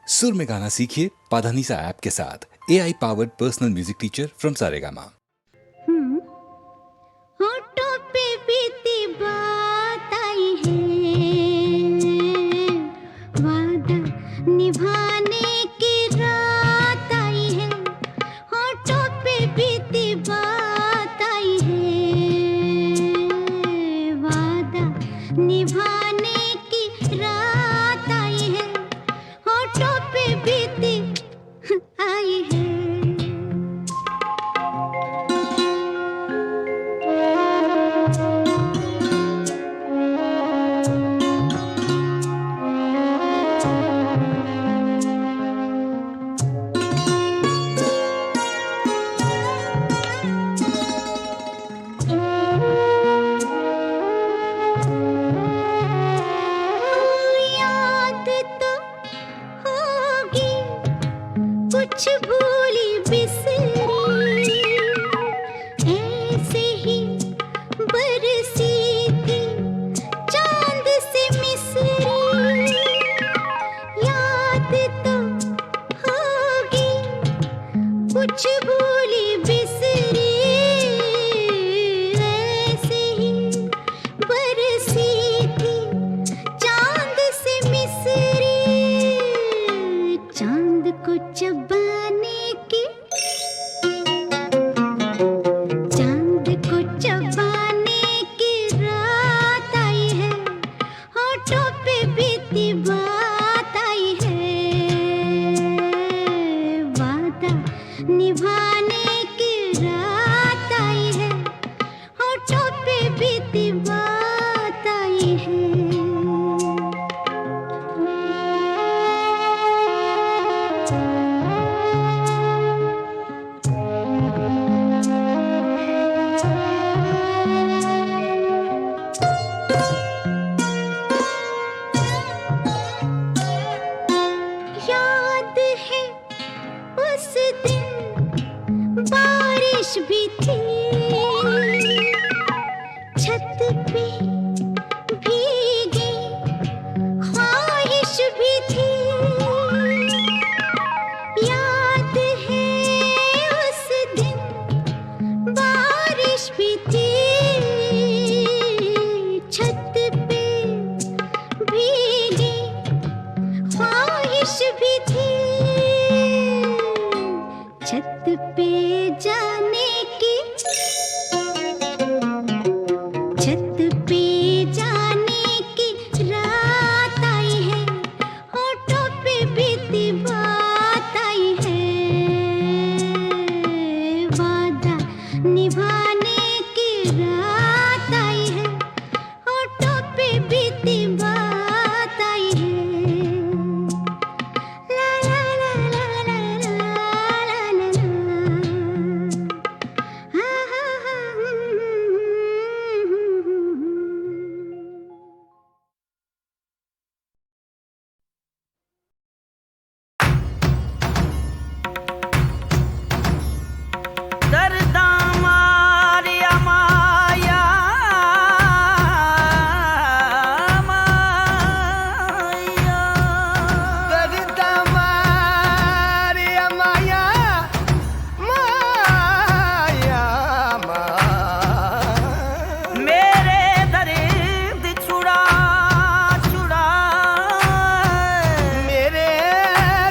सुर में गाना सीखिए पाधानीसा ऐप के साथ। AI powered personal music teacher from Saregama. होठों पे बीती बात आई है, वादा निभाने की रात आई है। होठों पे बीती बात आई है, वादा निभाने की रात आई है। होठों पे बीती आई है। याद तो होगी कुछ भूली बिसरी, ऐसे ही बरसी थी चांद से मिसरी। याद तो होगी कुछ भूली बिसरी, ऐसे ही बरसी थी चांद से मिसरी। चांद को चबाने की, चांद को चबाने की रात आई है। होठों पे बीती बात आई है, वादा निभाने की रात आई है। होठों पे बीती बात आई है। याद है उस दिन बारिश भी थी, छत पे भीगी ख्वाहिश भी थी। याद है उस दिन बारिश भी थी, छत पे भीगी ख्वाहिश भी थी। छत पे जाने की, छत पे जाने की रात आई है। होठों पे बीती बात आई है, वादा निभाने की रात आई है। होठों पे बीती बात आई है। ला ला ला ला ला ला ला ला ला। हा हा हा। दर्दा मारिया माया माया, दर्दा मारिया माया माया माया। मेरे दर्द छुड़ा छुड़ा, मेरे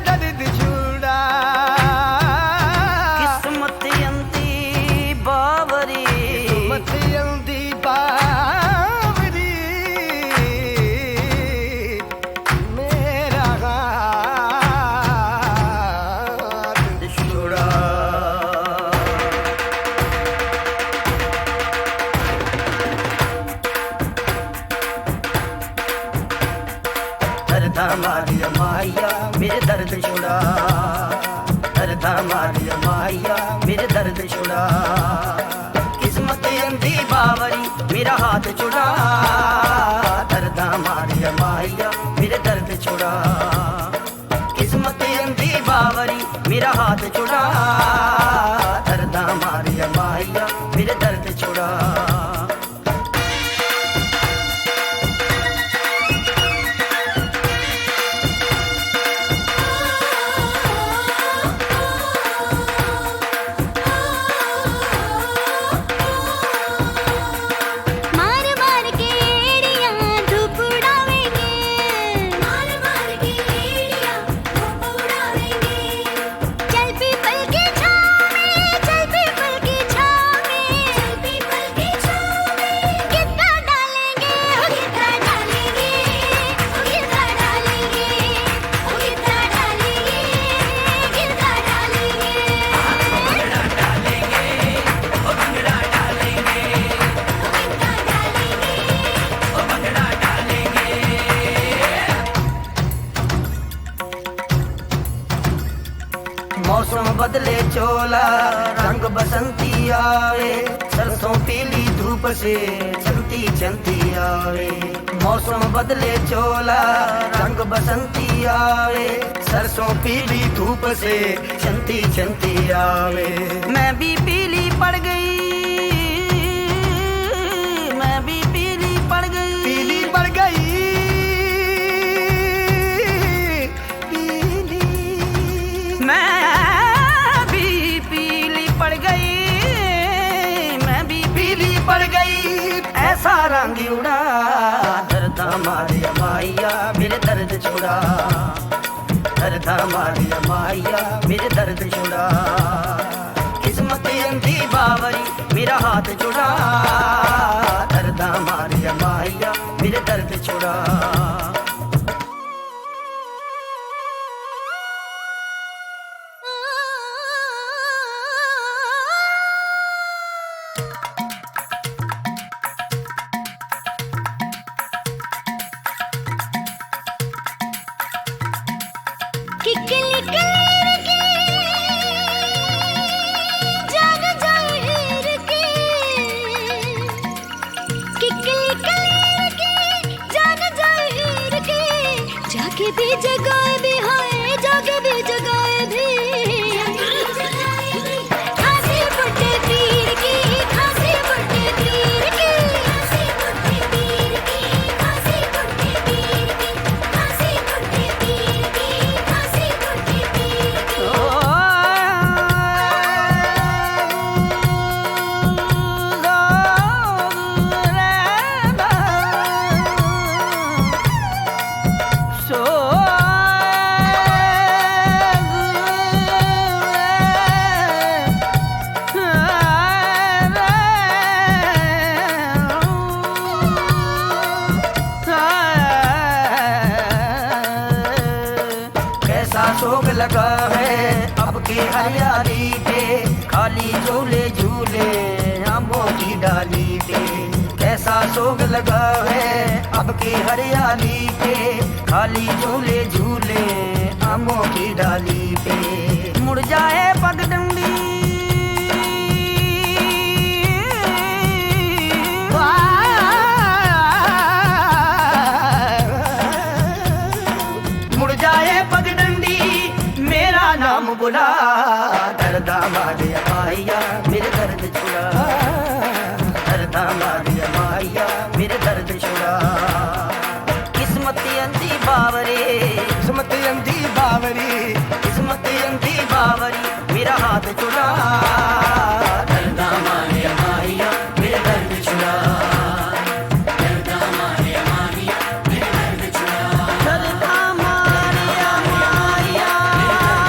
दर्द छुड़ा, किस्मत अंती बावरी, मत अंधी बावरी। मेरा हाथ छुड़ा। दर्दा मारिया माया मेरे दर्द छुड़ा, दर्दा मारिया माया मेरे दर्द छुड़ा। किस्मत अंधी बावरी मेरा हाथ छुड़ा, दर्दा मारिया माया मेरे दर्द छुड़ा। किस्मत अंधी बावरी मेरा हाथ छुड़ा, दर्दा मारिया माया मेरे दर्द छुड़ा। मौसम बदले चोला रंग बसंती आवे सरसों पीली धूप से चलती चलती आवे मौसम बदले चोला रंग बसंती आवे सरसों पीली धूप से चलती चलती आवे मैं भी पीली पड़ गई मैं भी पीली पड़ गई पीली पड़ गई मैं भी पीली पड़ गई मैं भी पीली पड़ गई ऐसा रंग उड़ा दर्द मारिया माया मेरे दर्द छुड़ा दर्द मारिया माया मेरे दर्द छुड़ा किस्मत अंधी बावरी मेरा हाथ जुड़ा दर्द मारिया माया मेरे दर्द छुड़ा किकली कलीर की जाग जाहिर की किकली कलीर की जाग जाहिर की जाके भी जगाए भी हाय जाके भी जगाए भी खांसी फटे पीर की खांसी फटे पीर की खांसी फटे पीर की खांसी फटे पीर की खांसी फटे पीर की खांसी फटे पीर की कैसा शोक लगा है अब की हरियाली पे खाली झूले झूले आमों की डाली पे कैसा शोक लगा है अब की हरियाली पे खाली झूले झूले आमों की डाली पे मुड़ जाए पगडंडी मुड़ जाए पगडंडी मेरा नाम बुला दर्द मारिया माया मेरे दर्द छुड़ा दर्द मारिया माया मेरे दर्द छुड़ा किस्मत अंधी बावरे किस्मत अंधी बावरी किस्मत अंधी बावरी मेरा हाथ छुड़ा दर्द मारिया माया मेरे दर्द छुड़ा दर्द मारिया माया मेरे दर्द छुड़ा दर्द मारिया माया मेरे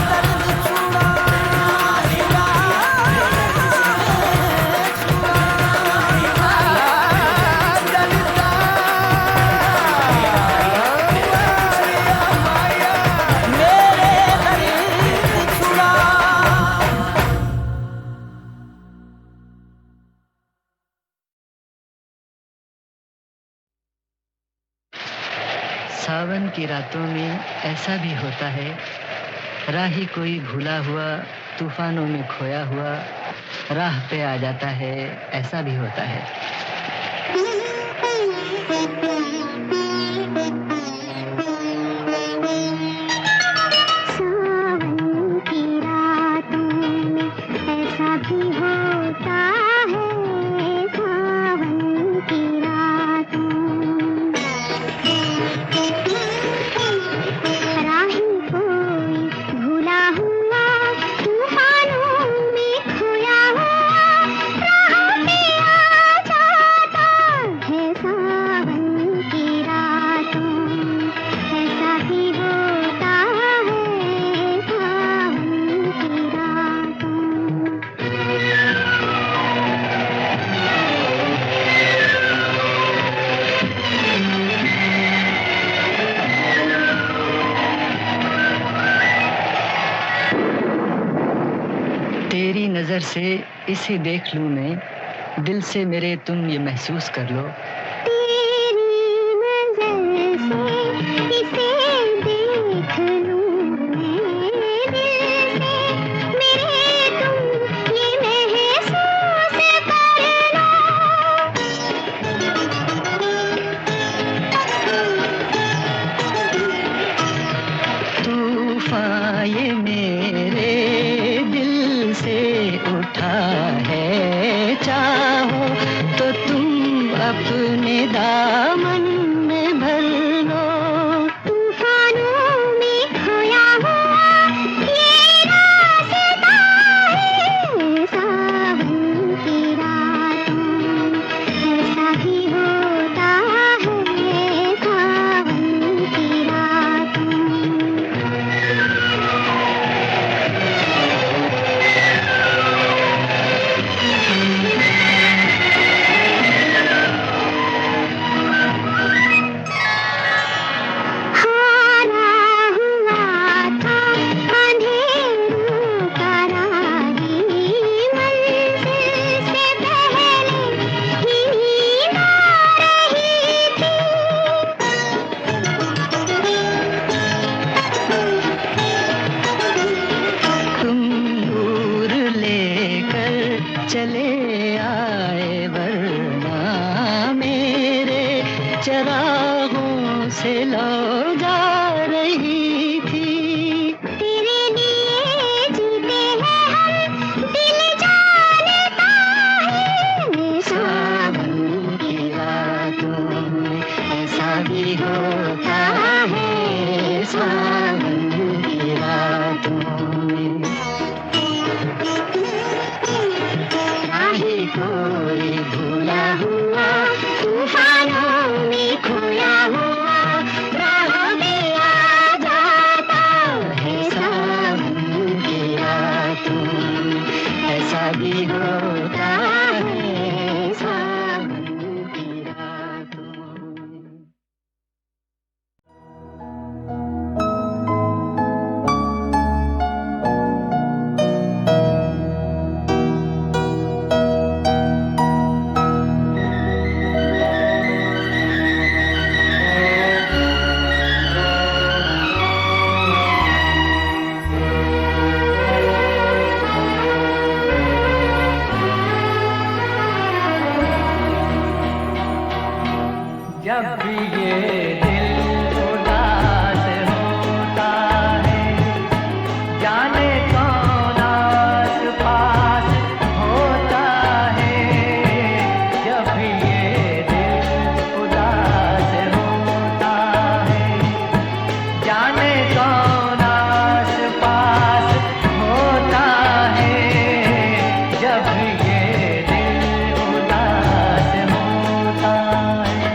दर्द छुड़ा सावन की रातों में ऐसा भी होता है राही कोई भूला हुआ तूफानों में खोया हुआ राह पे आ जाता है ऐसा भी होता है सावन की रातों में ऐसा भी होता है सावन की रातों राही कोई भूला हुआ तूफानों में खोया हुआ राह पे आ जाता है सावन की रातों ऐसा भी होता है सावन की रातों तेरी नजर से इसे देख लूं मैं दिल से मेरे तुम ये महसूस कर लो तेरी नजर से चरागों से लौ जा रही थी। तेरे लिए जीते हैं हम, दिल जानता है। सावन की रातों में ऐसा भी होता है, सावन की रातों में। राही कोई भूला हुआ तूफानों में खोया हुआ राह में आ जाता है, सावन की रातों में ऐसा भी होता है, सावन की रातों में। जब भी ये दिल उदास होता है, जाने कौन आस पास होता है। जब भी ये दिल उदास होता है, जाने कौन आस पास होता है। जब भी ये दिल उदास होता है।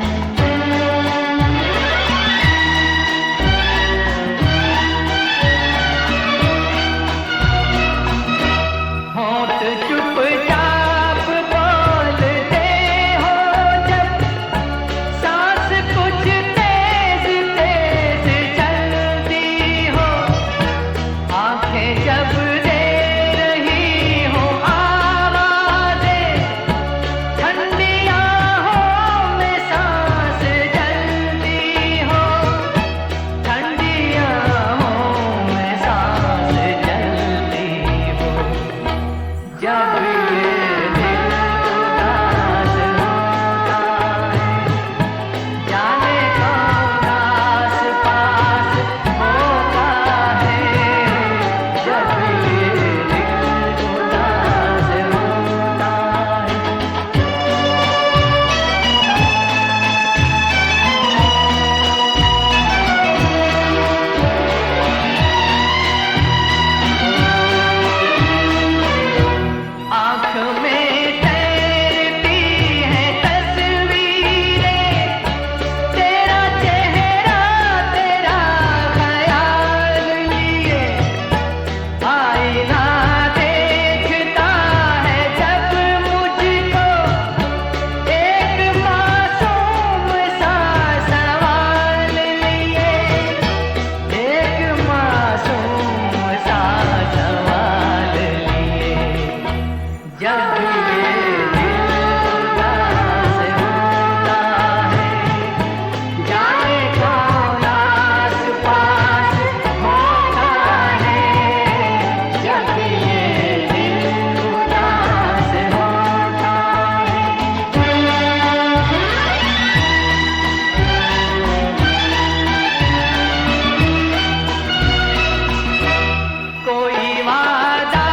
होंठ चुपचाप बोलते हो जब, सांस कुछ तेज तेज चलती हो। आंखें जब दे रही हो आवाज़ें, ठंडी आहों में सांस जलती हो। ठंडी आहों में सांस जलती हो। जब ये दिल उदास होता है, जाने कौन आस पास होता है। जब ये दिल उदास होता है। आँख में तैरती हैं तस्वीरें, तेरा चेहरा तेरा ख्याल लिए। आईना देखता है जब मुझको, एक मासूम सा सवाल लिए। एक मासूम सा सवाल लिए। जब ये दिल उदास होता है, जाने कौन आस पास होता है। जब ये दिल उदास होता है। कोई वादा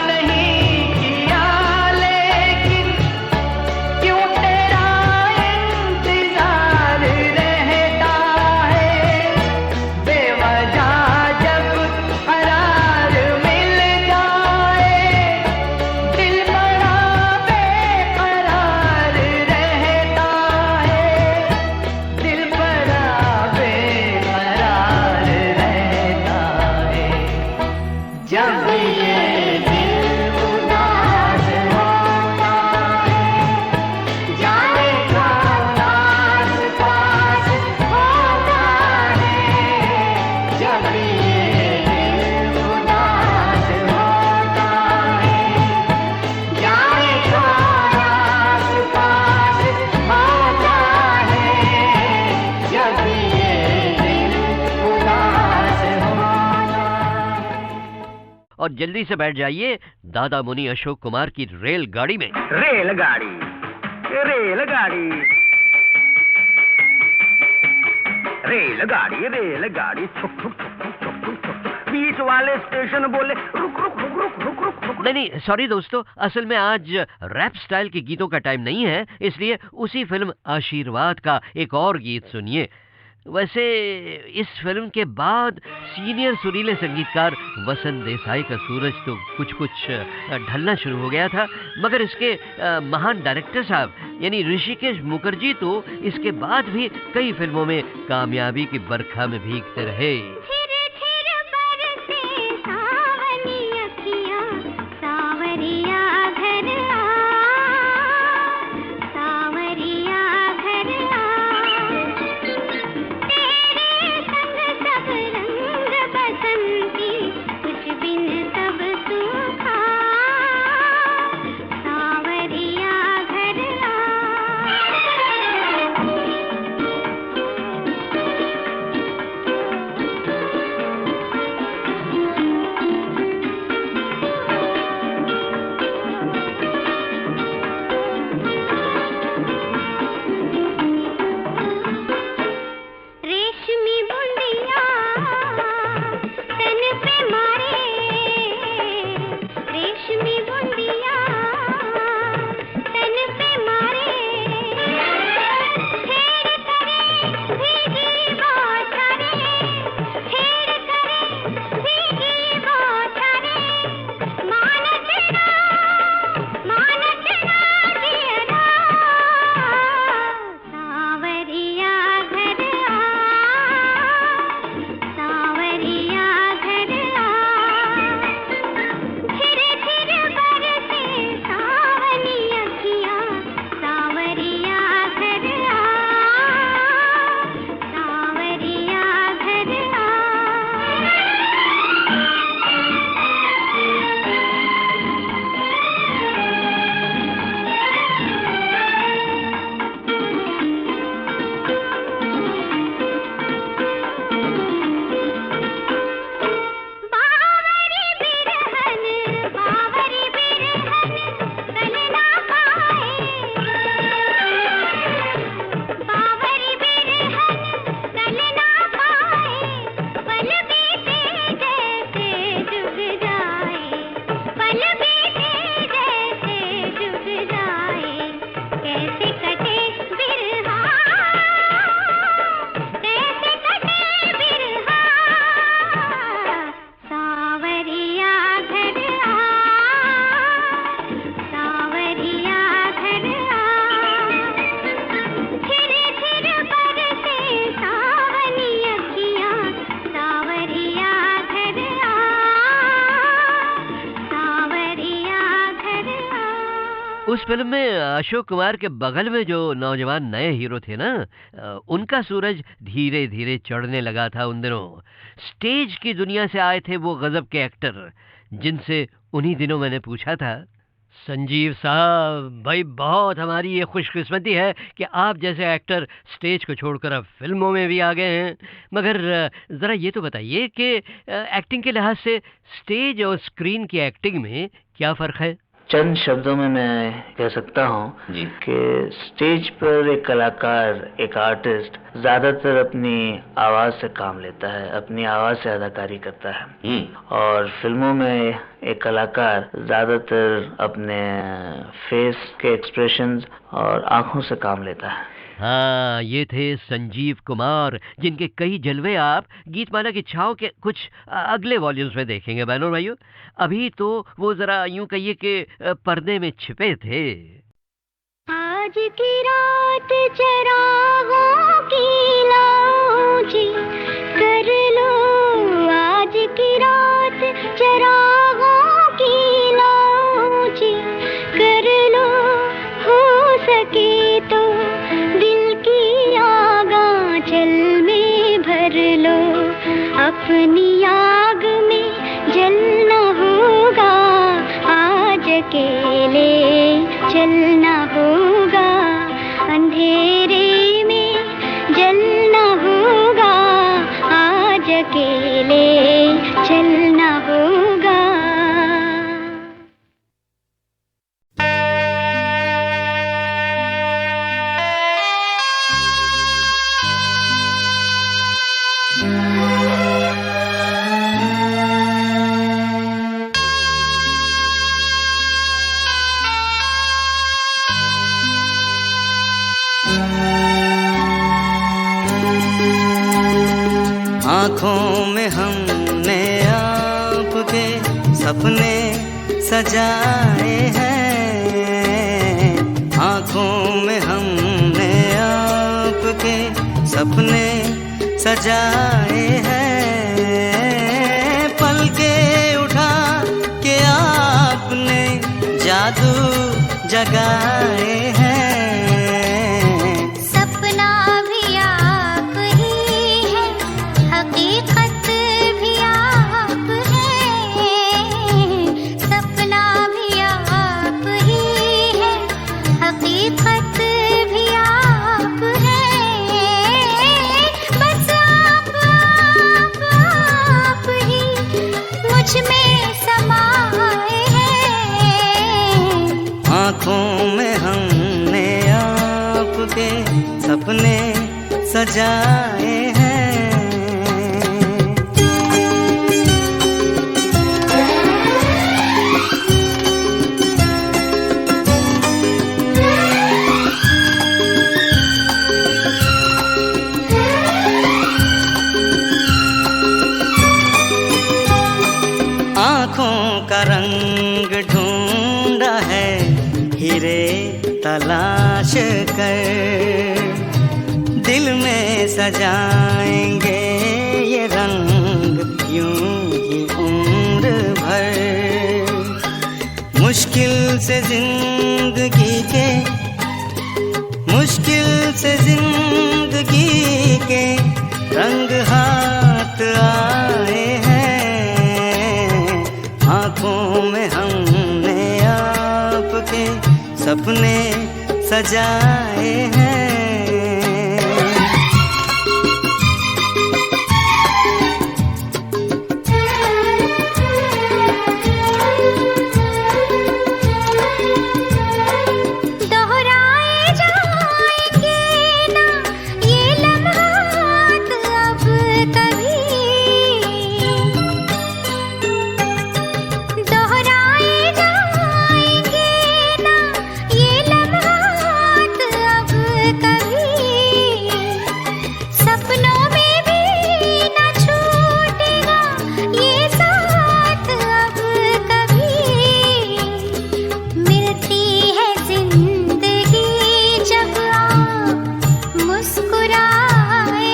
नहीं किया, लेकिन क्यों तेरा इंतजार रहता है। बेवजह जब करार मिल जाए, दिल बड़ा बेकरार रहता है। दिल बड़ा बेकरार रहता है। जब ये दिल उदास होता है, जाने कौन आस पास होता है। जब ये दिल उदास होता है, जाने कौन आस पास होता है। जब ये दिल उदास होता है। और जल्दी से बैठ जाइए दादा मुनि अशोक कुमार की रेलगाड़ी में। रेलगाड़ी रेलगाड़ी रेलगाड़ी छुक छुक छुक छुक छुक छुक छुक छुक। बीच वाले स्टेशन बोले रुक रुक रुक रुक रुक रुक रुक। नहीं, सॉरी दोस्तों, असल में आज रैप स्टाइल के गीतों का टाइम नहीं है, इसलिए उसी फिल्म आशीर्वाद का एक और गीत सुनिए। वैसे इस फिल्म के बाद सीनियर सुरीले संगीतकार वसंत देसाई का सूरज तो कुछ कुछ ढलना शुरू हो गया था, मगर इसके महान डायरेक्टर साहब यानी ऋषिकेश मुखर्जी तो इसके बाद भी कई फिल्मों में कामयाबी की बरखा में भीगते रहे। छिर छिर बरसे सावनी अखियाँ, सावरिया घर आ, सावरिया घर आ। तेरे संग सब रंग बसंती, कुछ बिन सब सूखा, सावरिया घर आ। रेशमी बूंदिया तन पे मारे, रेशमी बूंदिया तन पे मारे। छेड़ करे भीगी बौछारे, छेड़ करे भीगी बौछारे। मानचना जियरा, सावरिया घर आ, सावरिया घर आ। छिर छिर बरसे सावनी अखियाँ, सावरिया घर आ, सावरिया घर आ। बावरी बिरहन, बावरी बिरहन कल ना पाए, बावरी बिरहन कल ना पाए। पल बीते जैसे जुग जाए, पल बीते जैसे जुग जाए। कैसे कटे बिरहा, कैसे कटे बिरहा, सावरिया घर आ, सावरिया घर आ। छिर छिर बरसे सावनी अखियाँ, सावरिया घर आ, सावरिया घर आ। उस फिल्म में अशोक कुमार के बगल में जो नौजवान नए हीरो थे ना, उनका सूरज धीरे धीरे चढ़ने लगा था उन दिनों। स्टेज की दुनिया से आए थे वो गजब के एक्टर, जिनसे उन्हीं दिनों मैंने पूछा था, संजीव साहब भाई बहुत हमारी ये खुशकिस्मती है कि आप जैसे एक्टर स्टेज को छोड़कर अब फिल्मों में भी आ गए हैं, मगर ज़रा ये तो बताइए कि एक्टिंग के लिहाज से स्टेज और स्क्रीन की एक्टिंग में क्या फ़र्क है? चंद शब्दों में मैं कह सकता हूँ कि स्टेज पर एक कलाकार, एक आर्टिस्ट ज्यादातर अपनी आवाज से काम लेता है, अपनी आवाज से अदाकारी करता है, और फिल्मों में एक कलाकार ज्यादातर अपने फेस के एक्सप्रेशंस और आंखों से काम लेता है। हाँ, ये थे संजीव कुमार, जिनके कई जलवे आप गीतमाला की छाव के कुछ अगले वॉल्यूम्स में देखेंगे बहनों भाइयों। अभी तो वो जरा यूं कहिए कि पर्दे में छिपे थे। आज की रात चरागों की लौजी कर लो, आज की रात चरागों की लौजी कर लो। हो सके तो दिल की आगांचल में भर लो, अपनी आग में जलना होगा, आज अकेले चलना होगा, अंधेरे में जलना होगा, आज अकेले चलना होगा। आँखों में हमने आपके सपने सजाए हैं, आँखों में हमने आपके सपने सजाए हैं, पलके उठा के आपने जादू जगाए हैं। सपना भी आप ही है, हकीकत भी आप है, सपना भी आप ही है, हकीकत भी आप है, बस आप ही मुझ में समाए हैं। आँखों में हमने आपके सपने सजाए हैं। आँखों का रंग ढूंढा है हीरे तलाश कर, दिल में सजाएंगे ये रंग यूं ही उम्र भर। मुश्किल से जिंदगी के रंग हाथ आए हैं, आँखों में हमने आपके सपने सजाए हैं। दोहराए जाएंगे ना ये लम्हात अब कभी, दोहराए जाएंगे ना ये लम्हात अब कभी, सपनों में भी ना छूटेगा ये साथ अब कभी। मिलती है जिंदगी जब आप मुस्कुराए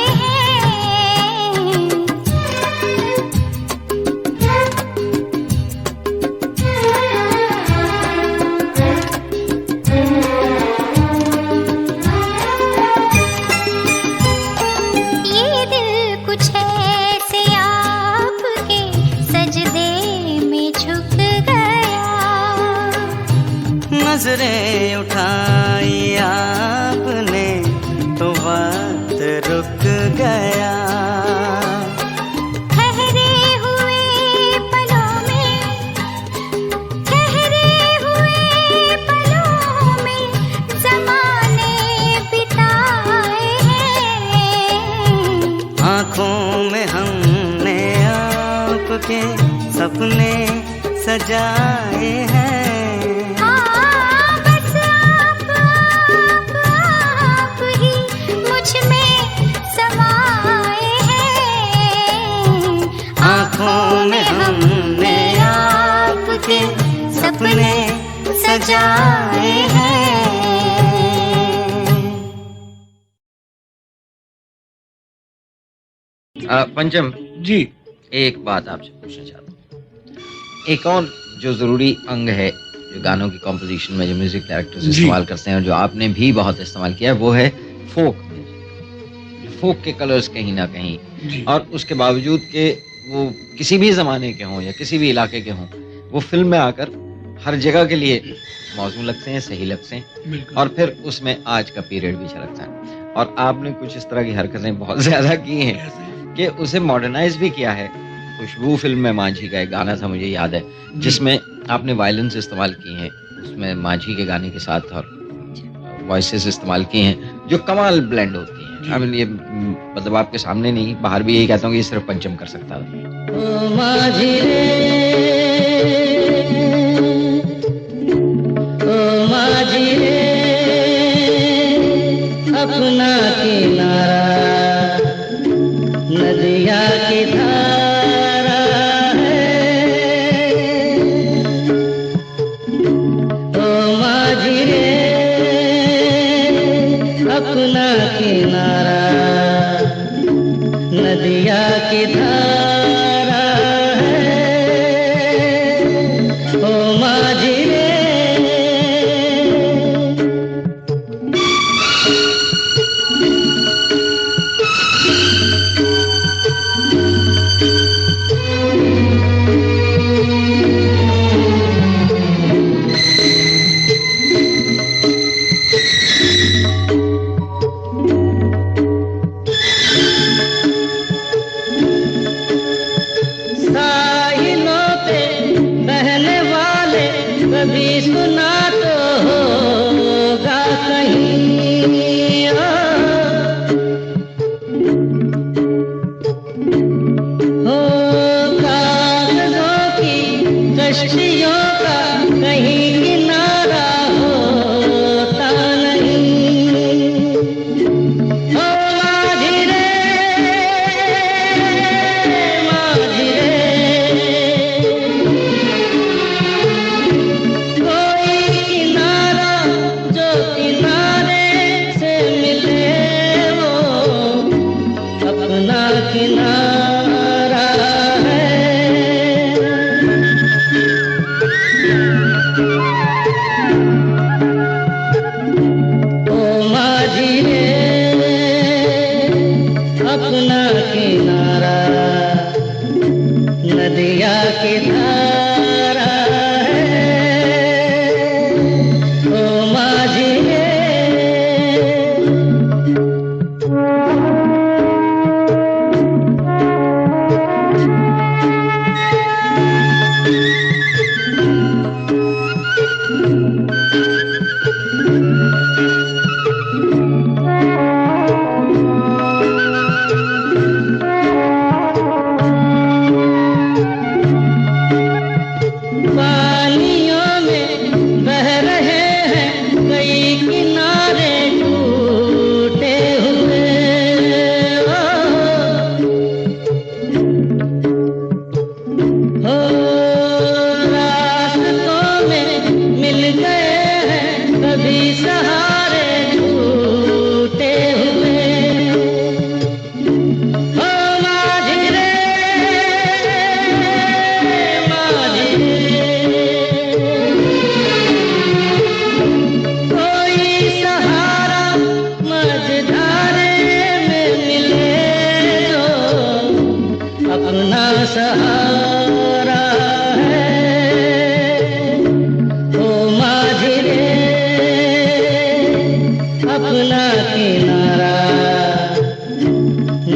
ये दिल कुछ ऐसे आपके सजदे में झुक गया, नजरें उठाई आपने तो वक्त रुक गया। ठहरे हुए पलों में, ठहरे हुए पलों में ज़माने बिताए हैं, आँखों में हमने आपके सपने सजाए हैं। हाँ, बस आप ही मुझ में समाए हैं, आँखों में हमने आपके सपने सजाए हैं। पंचम जी एक बात आपसे पूछना चाहता हूँ। एक और जो ज़रूरी अंग है जो गानों की कॉम्पोजिशन में जो म्यूजिक डायरेक्टर्स जी। इस्तेमाल करते हैं और जो आपने भी बहुत इस्तेमाल किया है वो है फोक म्यूजिक। फोक के कलर्स कहीं ना कहीं, जी और उसके बावजूद के वो किसी भी ज़माने के हों या किसी भी इलाके के हों, वो फिल्म में आकर हर जगह के लिए मौजूद लगते हैं, सही लगते हैं, बिल्कुल। और फिर उसमें आज का पीरियड भी झलकता है। और आपने कुछ इस तरह की हरकतें बहुत ज़्यादा की हैं कि उसे मॉडर्नाइज भी किया है। खुशबू फिल्म में माझी का एक गाना था, मुझे याद है, जिसमें आपने वायलेंस इस्तेमाल की हैं, उसमें माझी के गाने के साथ और वॉइसेस इस्तेमाल किए हैं जो कमाल ब्लेंड होती हैं। आई मीन ये मतलब आपके सामने नहीं, बाहर भी यही कहता हूँ कि ये सिर्फ पंचम कर सकता था। ओ माझी रे, ओ माझी रे, अपना किनारा नदिया सुना तो होगा कहीं हो कागजों की कश्तियों का कहीं किनारा होता नहीं हो माझी रे कोई किनारा जो किनारे से मिले वो अपना किनारा है ओ माझी रे अपना किनारा नदिया की धारा है ओ माझी रे पानियों में बह रहे हैं कई किनारे टूटे हुए हो रास्तों में मिल गए हैं कभी सहारे टूटे हुए हो माझी रे माझी कोई सहारा मझधारे में मिले जो अपना सहारा है ओ माझी रे अपना किनारा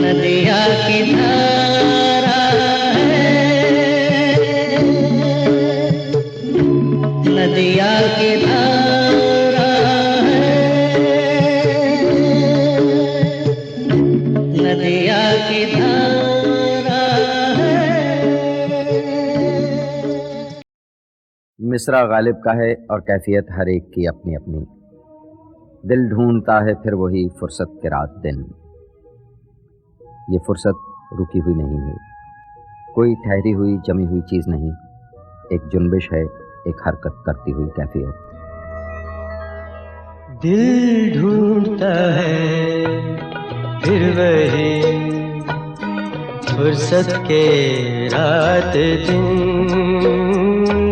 नदिया की धारा है नदिया की धारा है नदिया की धारा है मिसरा गालिब का है और कैफियत हर एक की अपनी अपनी। दिल ढूंढता है फिर वही फुर्सत के रात दिन। ये फुर्सत रुकी हुई नहीं है, कोई ठहरी हुई जमी हुई चीज़ नहीं, एक जुनबिश है, एक हरकत करती हुई कैफियत। दिल ढूंढता है फिर वही फुर्सत के रात दिन।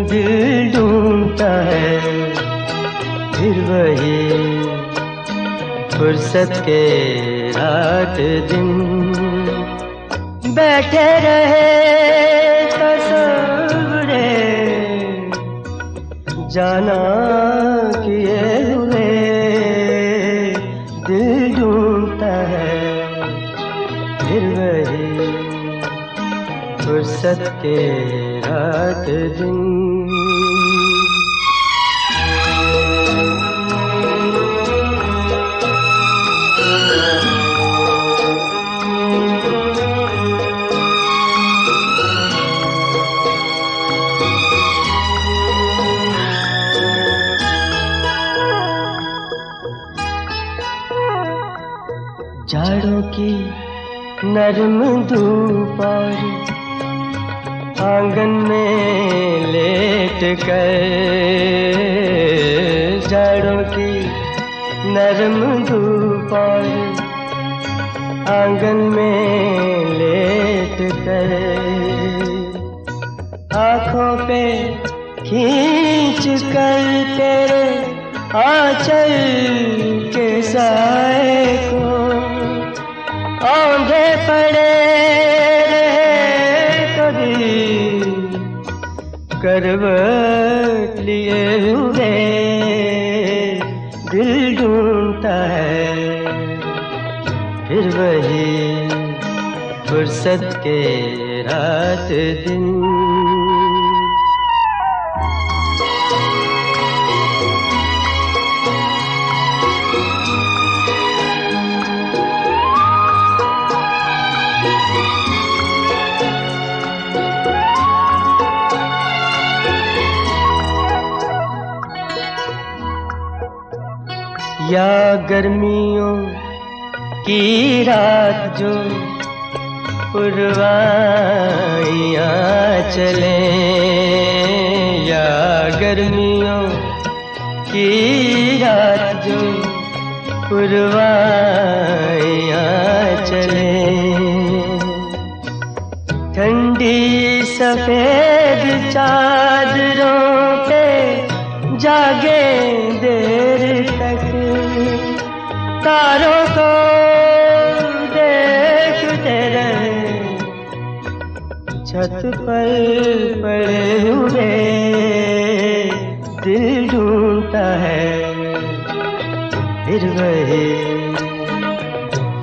दिल ढूंढता है फिर वही फुर्सत के रात दिन। बैठे रहे तस्वुरे जाना किए हुए। दिल ढूंढता है फिर वही फुर्सत के रात दिन। जाड़ों की नरम धूप और आंगन में लेट कर। जाड़ों की नरम धूप और आंगन में लेट कर। आँखों पे खींच कर तेरे आंचल के साए को औंधे पड़े रहे कभी करवट लिए हुए। दिल ढूंढता है फिर वही फुर्सत के रात दिन। या गर्मियों की रात जो पुरवाइयाँ चले, या गर्मियों की रात जो पुरवाइयाँ चले, ठंडी सफेद चादरों पे जागे देर तक, तारों को देखते रहे, छत पर पड़े हुए दिल ढूंढता है फिर वही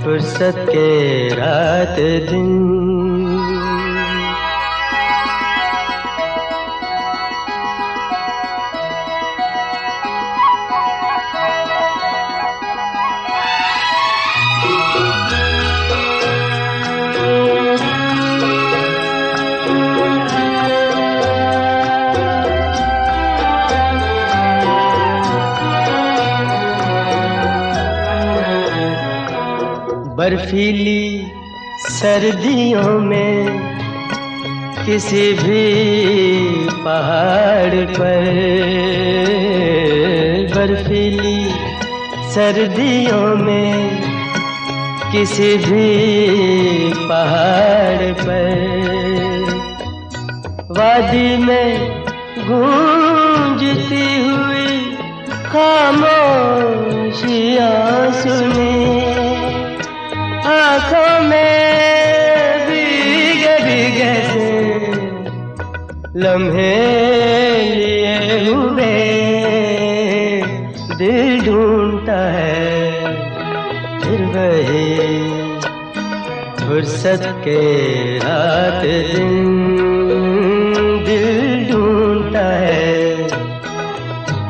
फुर्सत के रात दिन। बर्फीली सर्दियों में किसी भी पहाड़ पर, बर्फीली सर्दियों में किसी भी पहाड़ पर, वादी में गूंजती हुई खामोशियाँ सुने, आँखों में भीगे भीगे से लम्हे लिए हुए दिल ढूंढता है फिर वही फुर्सत के रात दिन, दिल ढूंढता है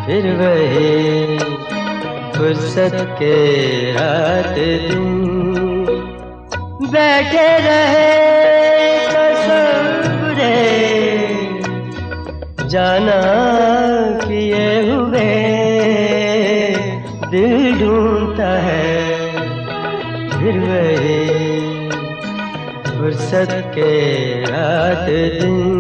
फिर वही फुर्सत के रात दिन। बैठे रहे तसव्वुरे जाना किए हुए दिल ढूंढता है फिर वही फुर्सत के रात दिन।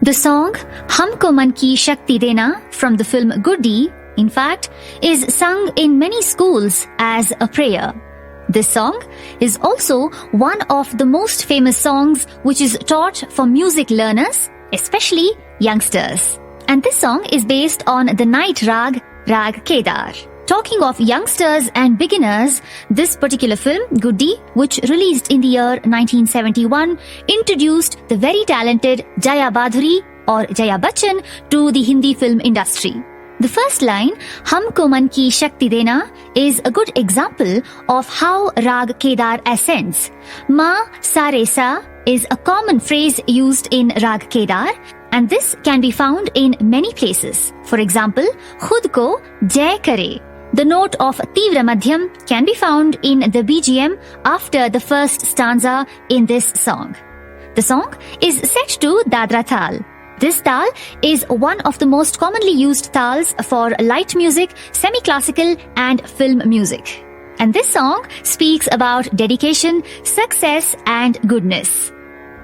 The song Humko Man Ki Shakti Dena from the film Goody, in fact, is sung in many schools as a prayer. This song is also one of the most famous songs which is taught for music learners, especially youngsters. And this song is based on the night rag, Rag Kedar. Talking of youngsters and beginners, this particular film, Goody, which released in the year 1971, introduced the very talented Jaya Badhuri or Jaya Bachchan to the Hindi film industry. The first line, Humko Man Ki Shakti Dena, is a good example of how Rag Kedar ascends. Ma Sa Re Sa is a common phrase used in Rag Kedar, and this can be found in many places. For example, Khud Ko Jai Kare. The note of Tivra Madhyam can be found in the BGM after the first stanza in this song. The song is set to Dadra Tal. This tal is one of the most commonly used tals for light music, semi-classical and film music. And this song speaks about dedication, success and goodness.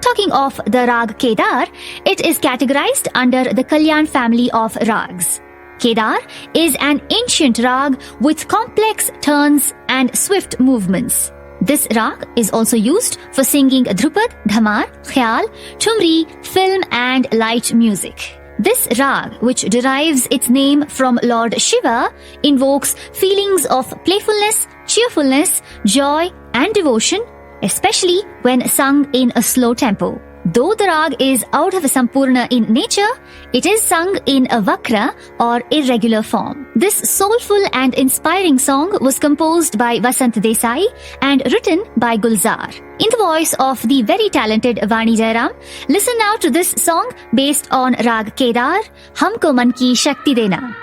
Talking of the Rag Kedar, it is categorized under the Kalyan family of rags. Kedar is an ancient rag with complex turns and swift movements. This rag is also used for singing Dhrupad, Dhamar, Khyal, Thumri, film and light music. This rag, which derives its name from Lord Shiva, invokes feelings of playfulness, cheerfulness, joy and devotion, especially when sung in a slow tempo. Though the rag is Audhava Sampurna in nature, it is sung in a vakra or irregular form. This soulful and inspiring song was composed by Vasant Desai and written by Gulzar. In the voice of the very talented Vani Jairam, listen now to this song based on Rag Kedar, Humko Man Ki Shakti Dena.